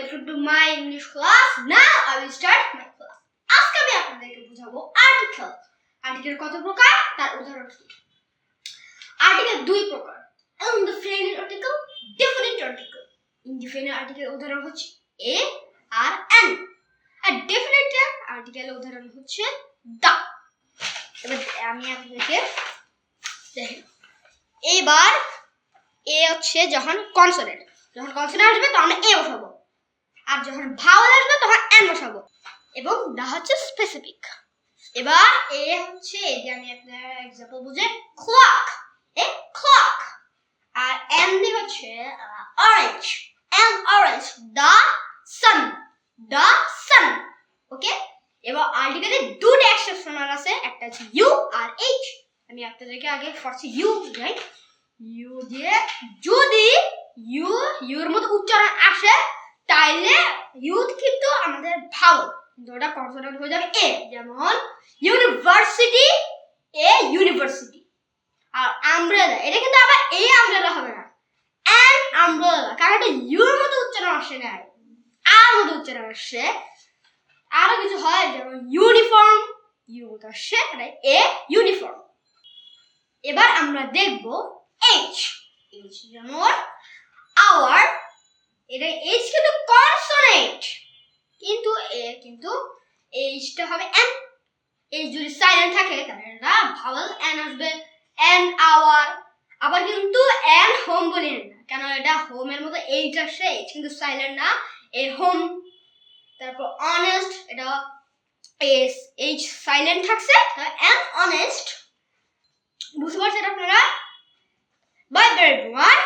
welcome to my English class. Now I will start my class. আজকে আমি আপনাদেরকে বোঝাবো আর্টিকেল। আর্টিকেল কত প্রকার তার উদাহরণ কি? আর্টিকেল দুই প্রকার, indefinite article, definite article. Indefinite article উদাহরণ হচ্ছে a R an, R definite article উদাহরণ হচ্ছে the. এবার আমি আপনাদেরকে দেখেন, এবার এ হচ্ছে যখন কনসোনেন্ট আসবে তখন এ বসাবো, আর যখন ভাওয়েল আসবে তখন এন বসাবো, এবং দা হচ্ছে স্পেসিফিক। এবার এ হচ্ছে, এই যে আমি আপনার এক্সাম্পল বুঝে, ক্লক, এ ক্লক, আর এন দি হচ্ছে orange, an orange, the sun, okay. এবার আর্টিকেলে দুটো এক্সেপশনাল আছে, একটা হচ্ছে ইউ আর এইচ। আমি আপনাদেরকে আগে ফার্স্ট ইউ বুঝাই। ইউ দিয়ে যদি ইউর মতো উচ্চারণ আসে তাইলে ইউ কিন্তু আমাদের ভাওয়েল, কিন্তু ওটা কনসোনেন্ট হয়ে যাবে এ। যেমন ইউনিভার্সিটি, এ ইউনিভার্সিটি। আর আমব্রেলা, এটা কিন্তু আবার এ আমব্রেলা হবে না, অ্যান আমব্রেলা, কারণ এটা ইউর মতো উচ্চারণ আসে না, আর মতো উচ্চারণ আসে। আরো কিছু হয়, যেমন ইউনিফর্ম, ইউ মতো আসে, এ ইউনিফর্ম। এবার আমরা দেখবো এইচ, যেমন আওয়ার, এটা এইচ কিন্তু কনসোনেন্ট, কিন্তু এইচটা হবে এন। এইচ যদি সাইলেন্ট থাকে তাহলে এটা ভাওয়েল এন আসবে, এন আওয়ার। আবার কিন্তু এন হোম বলি না, কেন এটা হোমের মতো এইচ আসছে, এইচ কিন্তু সাইলেন্ট না, এ হোম। তারপর অনেস্ট, এটা এইচ সাইলেন্ট থাকছে, তাহলে এন অনেস্ট। বুঝতে পারছেন আপনারা? Bye bye everyone.